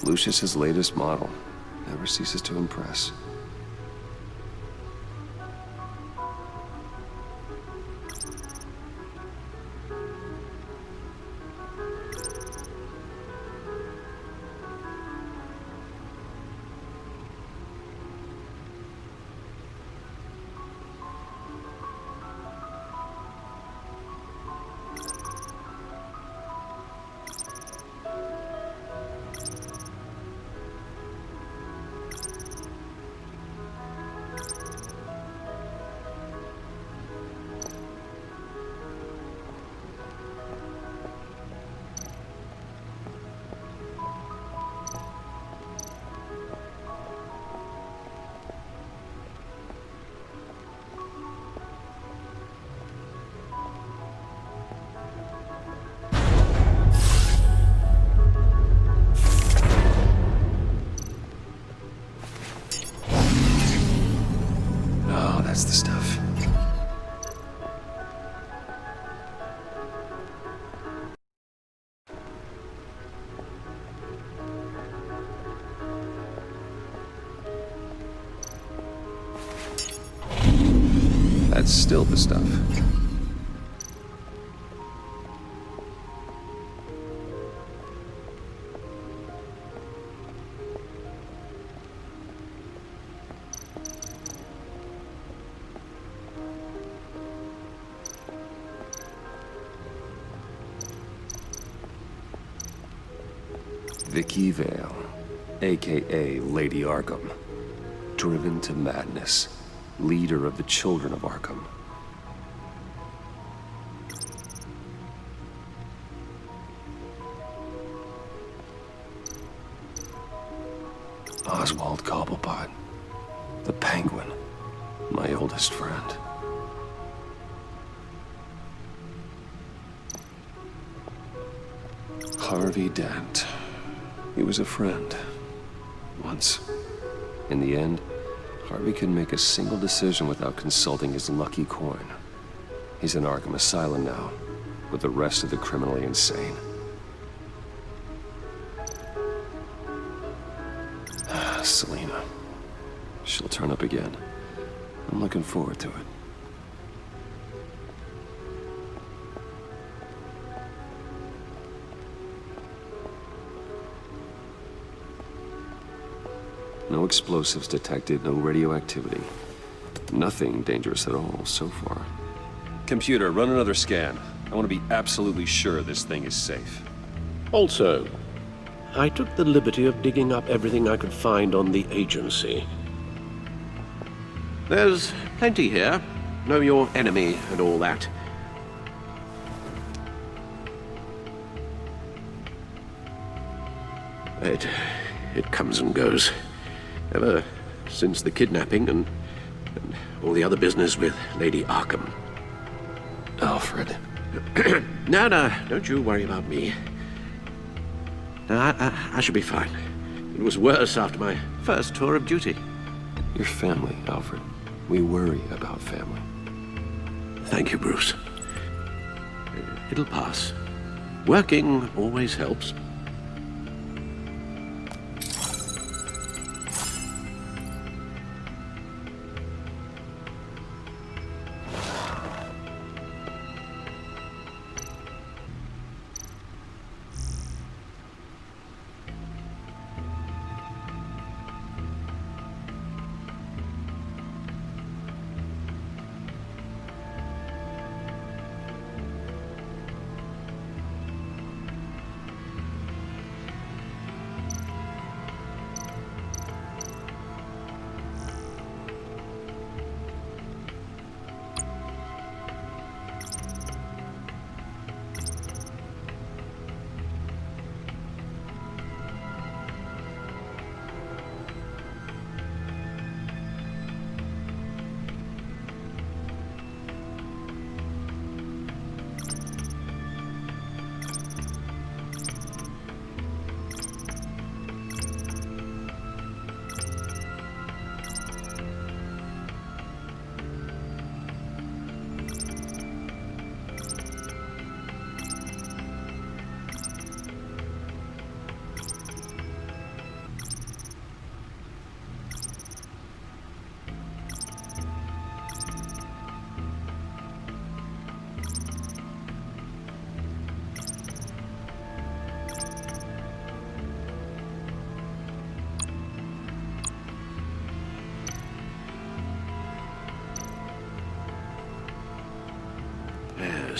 Lucius's latest model. Never ceases to impress. That's the stuff. That's still the stuff. Vicky Vale, aka Lady Arkham. Driven to madness. Leader of the Children of Arkham. Oswald Cobblepot. The Penguin. My oldest friend. Harvey Dent. He was a friend. Once. In the end, Harvey couldn't make a single decision without consulting his lucky coin. He's in Arkham Asylum now, with the rest of the criminally insane. Selina. She'll turn up again. I'm looking forward to it. No explosives detected, no radioactivity. Nothing dangerous at all so far. Computer, run another scan. I want to be absolutely sure this thing is safe. Also, I took the liberty of digging up everything I could find on the agency. There's plenty here. Know your enemy and all that. It comes and goes. Ever since the kidnapping and all the other business with Lady Arkham. Alfred. No, don't you worry about me. No, I should be fine. It was worse after my first tour of duty. Your family, Alfred. We worry about family. Thank you, Bruce. It'll pass. Working always helps.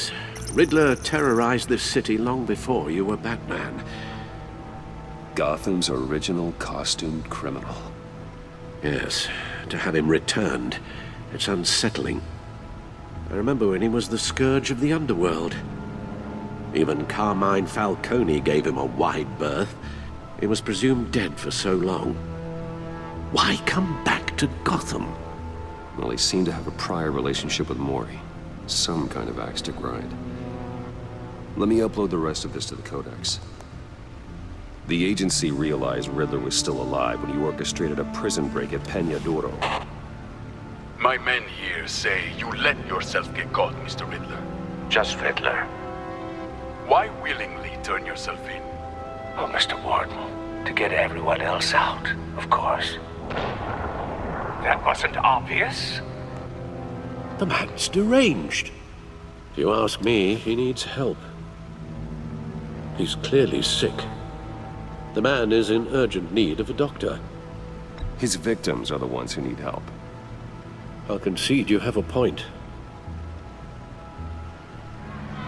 Yes, Riddler terrorized this city long before you were Batman. Gotham's original costumed criminal. Yes, to have him returned, it's unsettling. I remember when he was the scourge of the underworld. Even Carmine Falcone gave him a wide berth. He was presumed dead for so long. Why come back to Gotham? Well, he seemed to have a prior relationship with Maury. Some kind of axe to grind. Let me upload the rest of this to the Codex. The agency realized Riddler was still alive when he orchestrated a prison break at Peña Duro. My men here say you let yourself get caught, Mr. Riddler. Just Riddler. Why willingly turn yourself in? Oh, Mr. Warden, to get everyone else out, of course. That wasn't obvious. The man's deranged. If you ask me, he needs help. He's clearly sick. The man is in urgent need of a doctor. His victims are the ones who need help. I'll concede you have a point.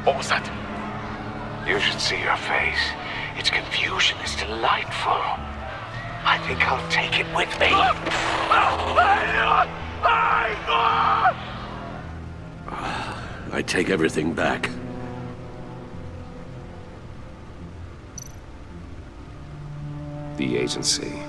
What was that? You should see your face. Its confusion is delightful. I think I'll take it with me. I take everything back. The agency.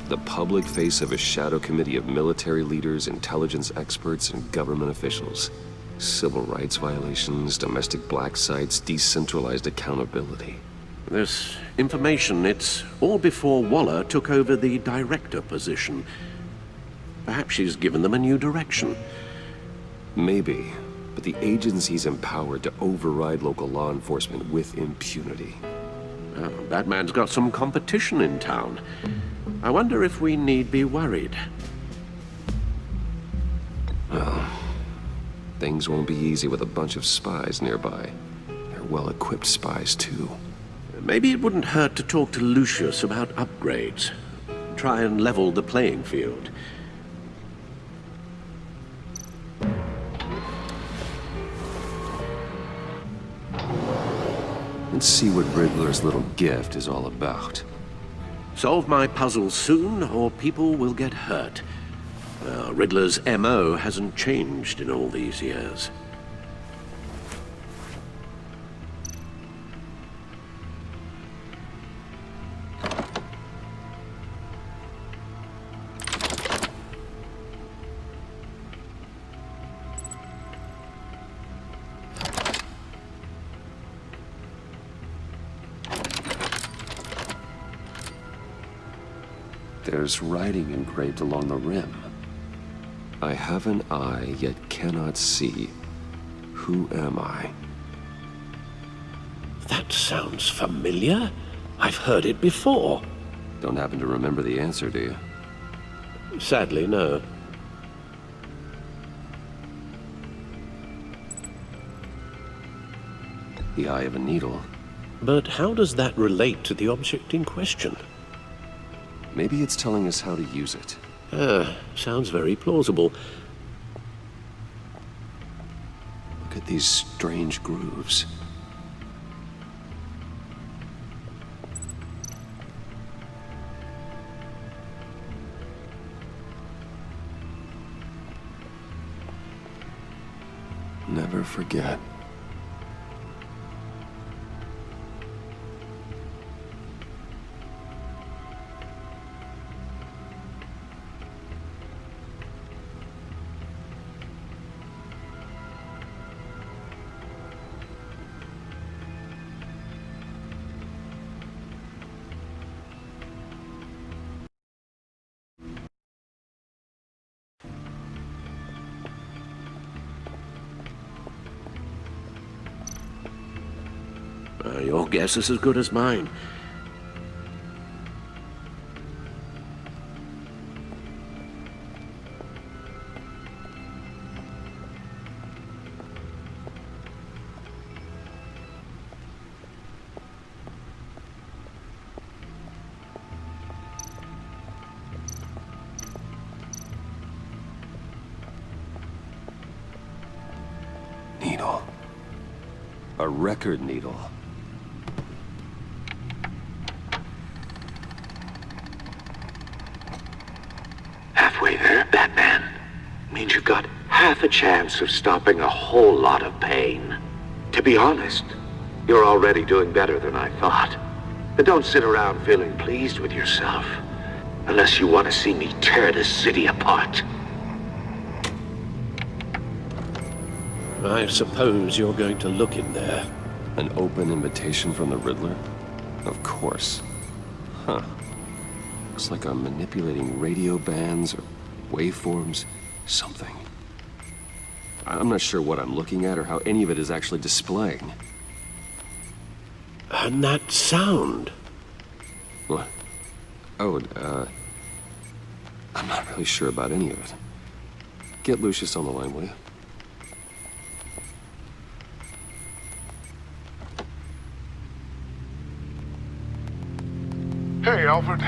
The public face of a shadow committee of military leaders, intelligence experts, and government officials. Civil rights violations, domestic black sites, decentralized accountability. This information, it's all before Waller took over the director position. Perhaps she's given them a new direction. Maybe, but the agency's empowered to override local law enforcement with impunity. Batman's got some competition in town. I wonder if we need be worried. Well, things won't be easy with a bunch of spies nearby. They're well-equipped spies, too. Maybe it wouldn't hurt to talk to Lucius about upgrades. Try and level the playing field. Let's see what Riddler's little gift is all about. Solve my puzzle soon, or people will get hurt. Riddler's M.O. hasn't changed in all these years. There's writing engraved along the rim. I have an eye, yet cannot see. Who am I? That sounds familiar. I've heard it before. Don't happen to remember the answer, do you? Sadly, no. The eye of a needle. But how does that relate to the object in question? Maybe it's telling us how to use it. Sounds very plausible. Look at these strange grooves. Never forget. Your guess is as good as mine. Needle. A record needle. Halfway there, Batman. Means you've got half a chance of stopping a whole lot of pain. To be honest, you're already doing better than I thought. But don't sit around feeling pleased with yourself. Unless you want to see me tear this city apart. I suppose you're going to look in there. An open invitation from the Riddler? Of course. Huh. Looks like I'm manipulating radio bands or waveforms. Something. I'm not sure what I'm looking at or how any of it is actually displaying. And that sound. What? Oh, I'm not really sure about any of it. Get Lucius on the line, will you? Hey, Alfred.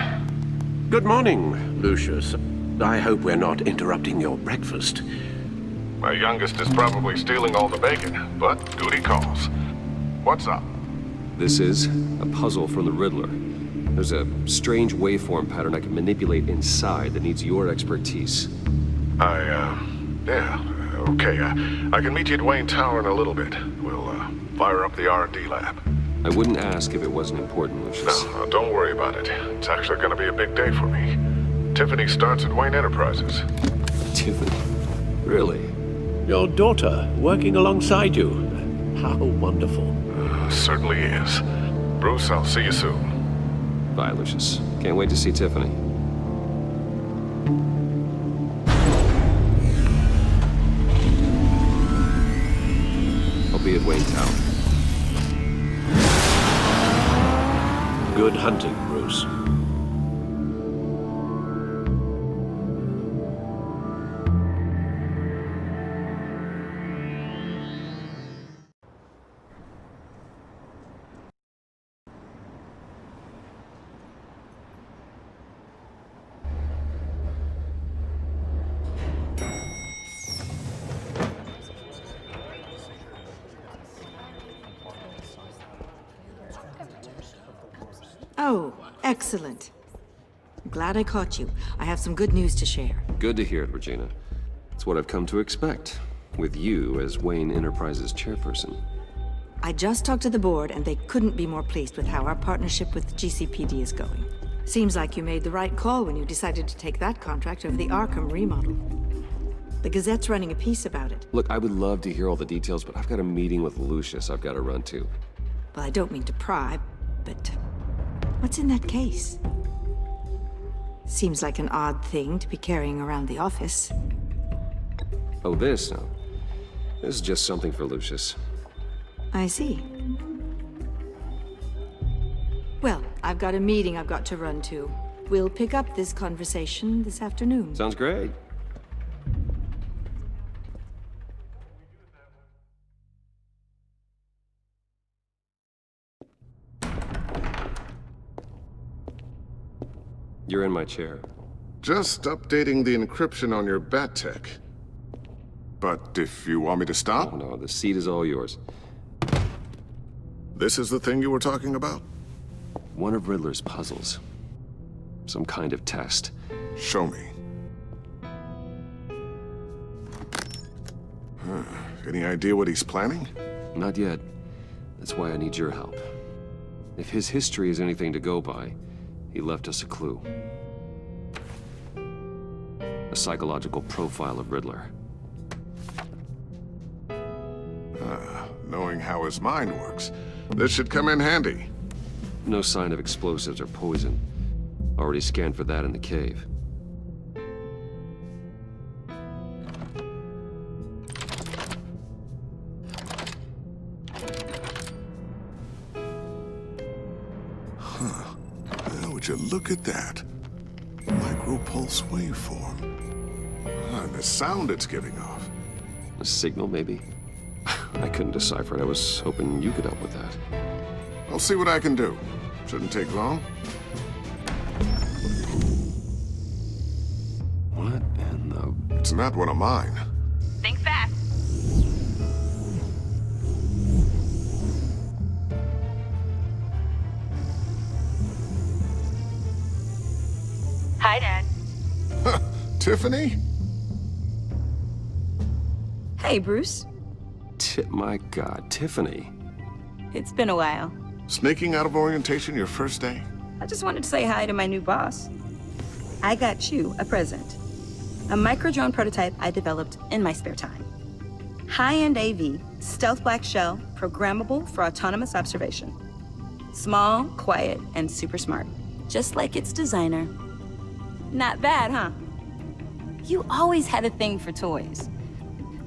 Good morning, Lucius. I hope we're not interrupting your breakfast. My youngest is probably stealing all the bacon, but duty calls. What's up? This is a puzzle from the Riddler. There's a strange waveform pattern I can manipulate inside that needs your expertise. Yeah, okay. I can meet you at Wayne Tower in a little bit. We'll, fire up the R&D lab. I wouldn't ask if it wasn't important, Lucius. No, don't worry about it. It's actually gonna be a big day for me. Tiffany starts at Wayne Enterprises. Tiffany? Really? Your daughter working alongside you. How wonderful. Certainly is. Bruce, I'll see you soon. Bye, Lucius. Can't wait to see Tiffany. I'll be at Wayne Tower. Good hunting, Bruce. Oh, excellent. I'm glad I caught you. I have some good news to share. Good to hear it, Regina. It's what I've come to expect, with you as Wayne Enterprises chairperson. I just talked to the board, and they couldn't be more pleased with how our partnership with the GCPD is going. Seems like you made the right call when you decided to take that contract over the Arkham remodel. The Gazette's running a piece about it. Look, I would love to hear all the details, but I've got a meeting with Lucius I've got to run to. Well, I don't mean to pry, but what's in that case? Seems like an odd thing to be carrying around the office. Oh, this? No. This is just something for Lucius. I see. Well, I've got a meeting I've got to run to. We'll pick up this conversation this afternoon. Sounds great. You're in my chair. Just updating the encryption on your bat tech. But if you want me to stop, Oh no, the seat is all yours. this is the thing you were talking about? One of Riddler's puzzles. Some kind of test. Show me. Any idea what he's planning? Not yet. That's why I need your help. If his history is anything to go by, he left us a clue. A psychological profile of Riddler. Knowing how his mind works, this should come in handy. No sign of explosives or poison. Already scanned for that in the cave. Would you look at that? Micropulse waveform. And the sound it's giving off. A signal, maybe? I couldn't decipher it. I was hoping you could help with that. I'll see what I can do. Shouldn't take long. What in the... It's not one of mine. Think fast. Hi, Dad. Tiffany? Hey, Bruce. My God, Tiffany. It's been a while. Sneaking out of orientation your first day? I just wanted to say hi to my new boss. I got you a present. A micro-drone prototype I developed in my spare time. High-end AV, stealth black shell, programmable for autonomous observation. Small, quiet, and super smart. Just like its designer. Not bad, huh? You always had a thing for toys.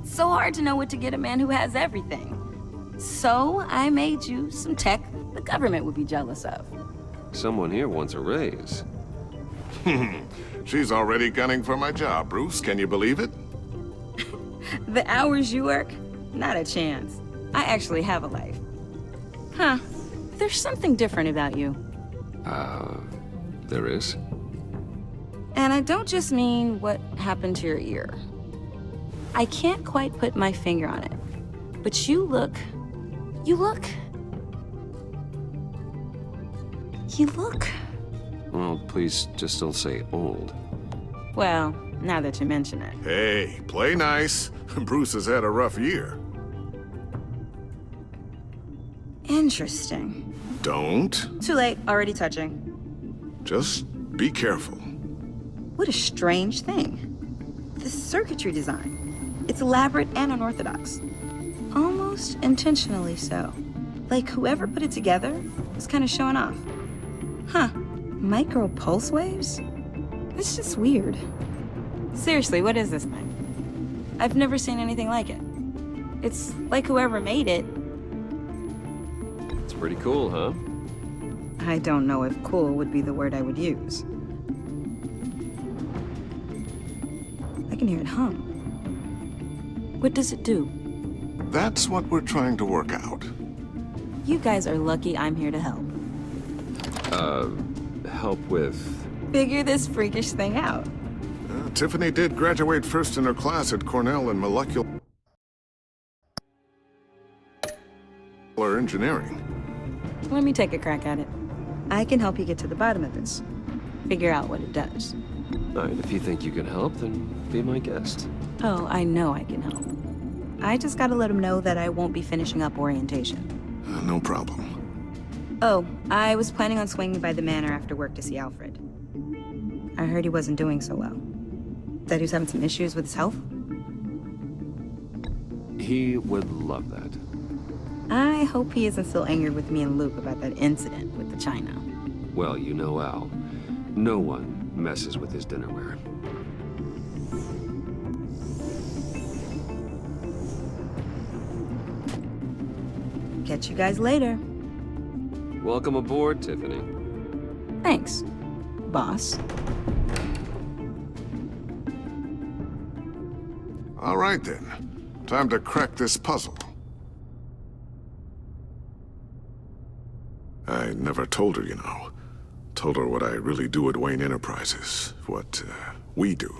So hard to know what to get a man who has everything. So I made you some tech the government would be jealous of. Someone here wants a raise. She's already gunning for my job, Bruce. Can you believe it? The hours you work? Not a chance. I actually have a life. Huh. There's something different about you. There is? And I don't just mean what happened to your ear. I can't quite put my finger on it. But you look... Well, please just don't say old. Well, now that you mention it. Hey, play nice. Bruce has had a rough year. Interesting. Don't. Too late, already touching. Just be careful. What a strange thing. The circuitry design. It's elaborate and unorthodox. Almost intentionally so. Like whoever put it together was kind of showing off. Huh. Micro pulse waves? It's just weird. Seriously, what is this thing? I've never seen anything like it. It's like whoever made it. It's pretty cool, huh? I don't know if cool would be the word I would use. I can hear it hum. What does it do? That's what we're trying to work out. You guys are lucky I'm here to help. Help with... Figure this freakish thing out. Tiffany did graduate first in her class at Cornell in molecular engineering. Let me take a crack at it. I can help you get to the bottom of this. Figure out what it does. All right, if you think you can help, then be my guest. Oh, I know I can help. I just gotta let him know that I won't be finishing up orientation. No problem. Oh, I was planning on swinging by the manor after work to see Alfred. I heard he wasn't doing so well. That he was having some issues with his health? He would love that. I hope he isn't still angered with me and Luke about that incident with the china. Well, you know Al. No one messes with his dinnerware. Catch you guys later. Welcome aboard, Tiffany. Thanks, boss. All right, then. Time to crack this puzzle. I never told her, you know. Told her what I really do at Wayne Enterprises. What, we do.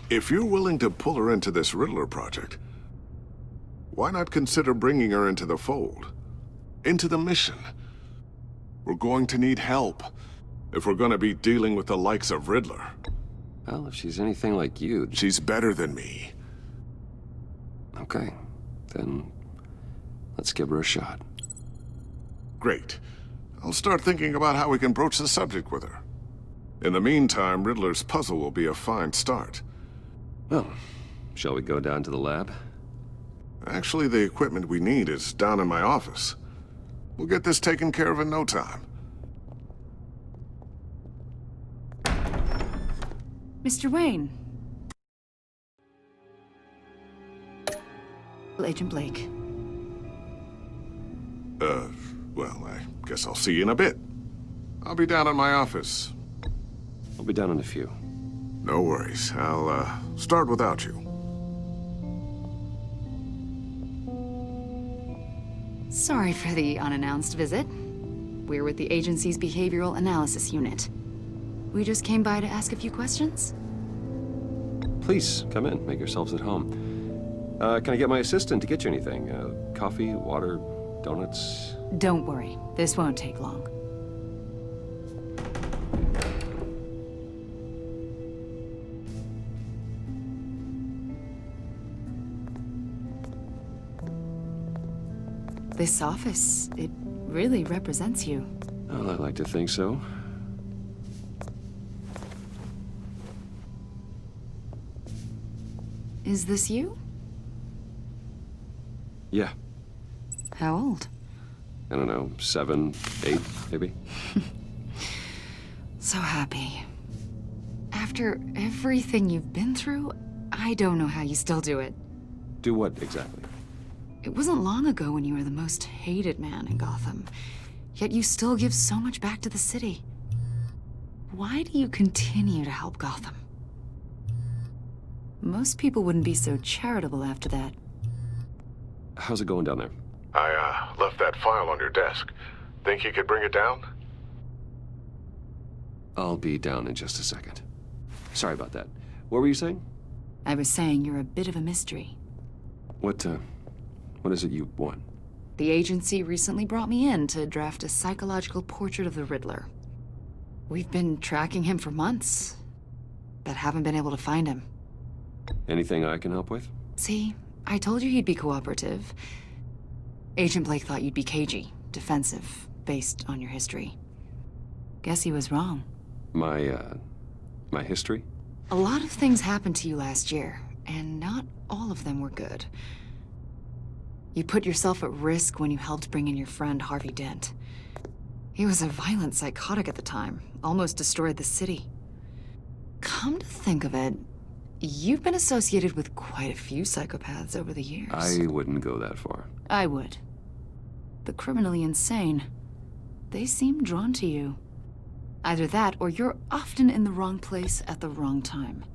If you're willing to pull her into this Riddler project, why not consider bringing her into the fold? Into the mission? We're going to need help if we're going to be dealing with the likes of Riddler. Well, if she's anything like you... She's better than me. Okay, then let's give her a shot. Great. I'll start thinking about how we can broach the subject with her. In the meantime, Riddler's puzzle will be a fine start. Well, shall we go down to the lab? Actually, the equipment we need is down in my office. We'll get this taken care of in no time. Mr. Wayne. Agent Blake. Well, I guess I'll see you in a bit. I'll be down in my office. I'll be down in a few. No worries. I'll, start without you. Sorry for the unannounced visit. We're with the agency's behavioral analysis unit. We just came by to ask a few questions. Please, come in. Make yourselves at home. Can I get my assistant to get you anything? Coffee, water, donuts? Don't worry, this won't take long. This office, it really represents you. Well, I like to think so. Is this you? Yeah. How old? I don't know, 7, 8, maybe? So happy. After everything you've been through, I don't know how you still do it. Do what, exactly? It wasn't long ago when you were the most hated man in Gotham, yet you still give so much back to the city. Why do you continue to help Gotham? Most people wouldn't be so charitable after that. How's it going down there? I left that file on your desk. Think you could bring it down? I'll be down in just a second. Sorry about that. What were you saying? I was saying you're a bit of a mystery. What is it you want? The agency recently brought me in to draft a psychological portrait of the Riddler. We've been tracking him for months, but haven't been able to find him. Anything I can help with? See, I told you he'd be cooperative. Agent Blake thought you'd be cagey, defensive, based on your history. Guess he was wrong. My history? A lot of things happened to you last year, and not all of them were good. You put yourself at risk when you helped bring in your friend Harvey Dent. He was a violent psychotic at the time, almost destroyed the city. Come to think of it, you've been associated with quite a few psychopaths over the years. I wouldn't go that far. I would. The criminally insane, they seem drawn to you. Either that, or you're often in the wrong place at the wrong time.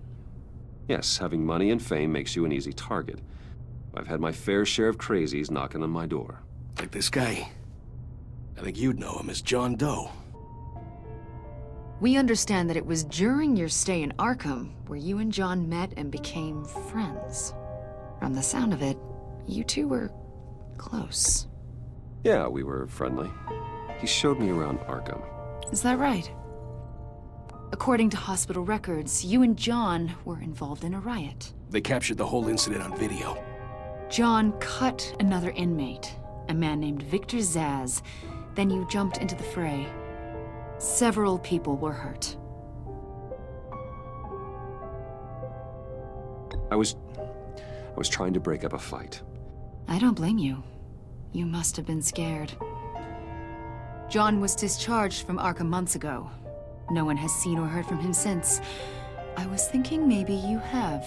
Yes, having money and fame makes you an easy target. I've had my fair share of crazies knocking on my door. Like this guy. I think you'd know him as John Doe. We understand that it was during your stay in Arkham where you and John met and became friends. From the sound of it, you two were close. Yeah, we were friendly. He showed me around Arkham. Is that right? According to hospital records, you and John were involved in a riot. They captured the whole incident on video. John cut another inmate, a man named Victor Zaz. Then you jumped into the fray. Several people were hurt. I was trying to break up a fight. I don't blame you. You must have been scared. John was discharged from Arkham months ago. No one has seen or heard from him since. I was thinking maybe you have.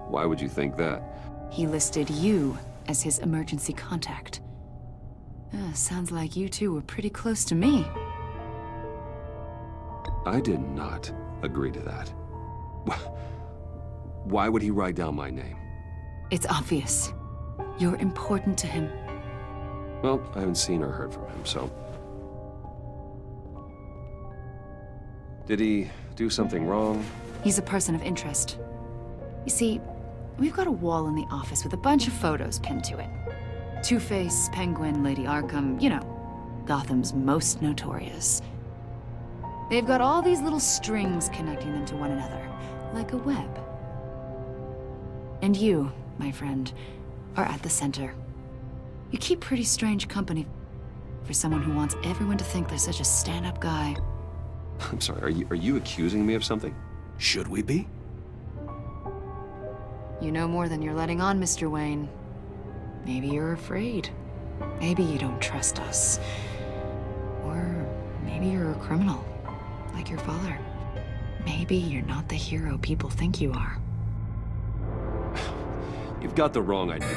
Why would you think that? He listed you as his emergency contact. Sounds like you two were pretty close to me. I did not agree to that. Why would he write down my name? It's obvious. You're important to him. Well, I haven't seen or heard from him, so... Did he do something wrong? He's a person of interest. You see, we've got a wall in the office with a bunch of photos pinned to it. Two-Face, Penguin, Lady Arkham, you know, Gotham's most notorious. They've got all these little strings connecting them to one another, like a web. And you, my friend, are at the center. You keep pretty strange company for someone who wants everyone to think they're such a stand-up guy. I'm sorry, are you accusing me of something? Should we be? You know more than you're letting on, Mr. Wayne. Maybe you're afraid. Maybe you don't trust us. Or maybe you're a criminal, like your father. Maybe you're not the hero people think you are. You've got the wrong idea.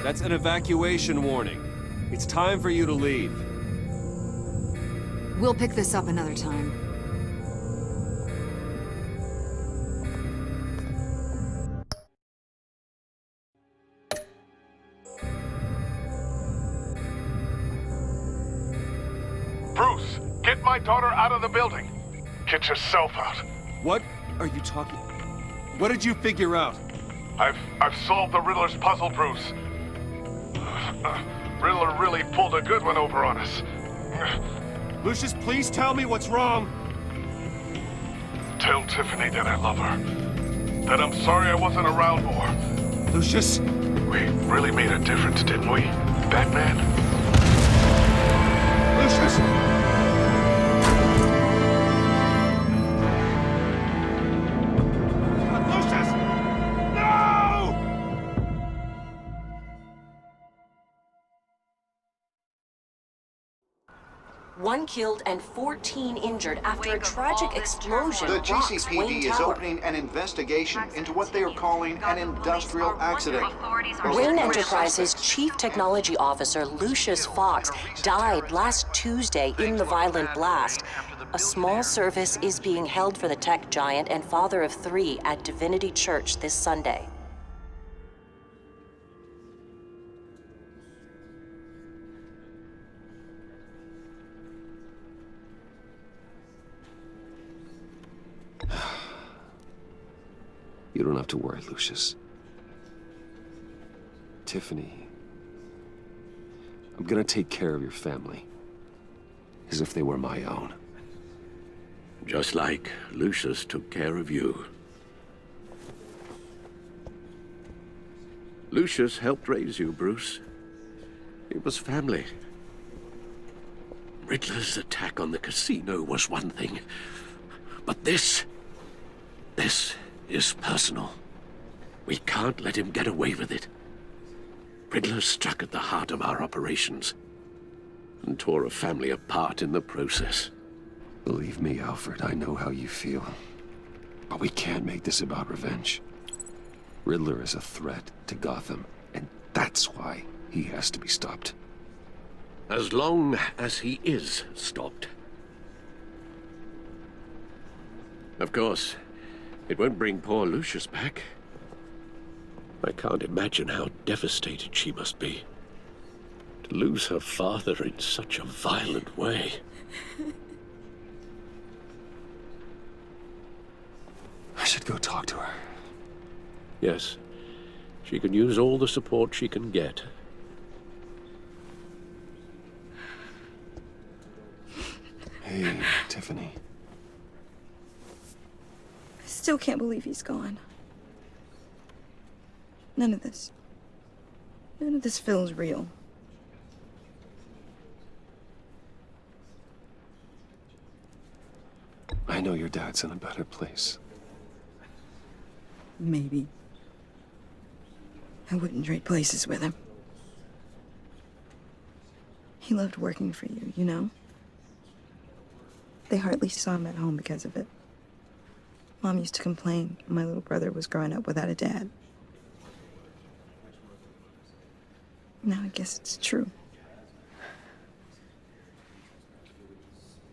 That's an evacuation warning. It's time for you to leave. We'll pick this up another time. Bruce, get my daughter out of the building. Get yourself out. What are you talking? What did you figure out? I've solved the Riddler's puzzle, Bruce. Riddler really pulled a good one over on us. Lucius, please tell me what's wrong. Tell Tiffany that I love her. That I'm sorry I wasn't around more. Lucius? We really made a difference, didn't we, Batman? Lucius! Lucius! No! One killed and 14 injured after a tragic explosion The rocks Wayne GCPD is Tower. opening an investigation into what they are calling an industrial accident. Wayne Enterprises' Chief Technology Officer Lucius Fox died last Tuesday in the violent blast. A small service is being held for the tech giant and father of 3 at Divinity Church this Sunday. You don't have to worry, Lucius. Tiffany, I'm gonna take care of your family. As if they were my own. Just like Lucius took care of you. Lucius helped raise you, Bruce. It was family. Riddler's attack on the casino was one thing. But this is personal. We can't let him get away with it. Riddler struck at the heart of our operations and tore a family apart in the process. Believe me, Alfred, I know how you feel. But we can't make this about revenge. Riddler is a threat to Gotham, and that's why he has to be stopped. As long as he is stopped. Of course, it won't bring poor Lucius back. I can't imagine how devastated she must be. To lose her father in such a violent way. I should go talk to her. Yes, she can use all the support she can get. Hey, Tiffany. I still can't believe he's gone. None of this feels real. I know your dad's in a better place. Maybe. I wouldn't trade places with him. He loved working for you, you know? They hardly saw him at home because of it. Mom used to complain when my little brother was growing up without a dad. Now I guess it's true.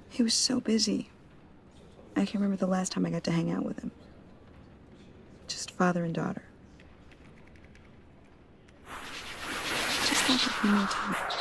He was so busy. I can remember the last time I got to hang out with him. Just father and daughter. Just like a few more times.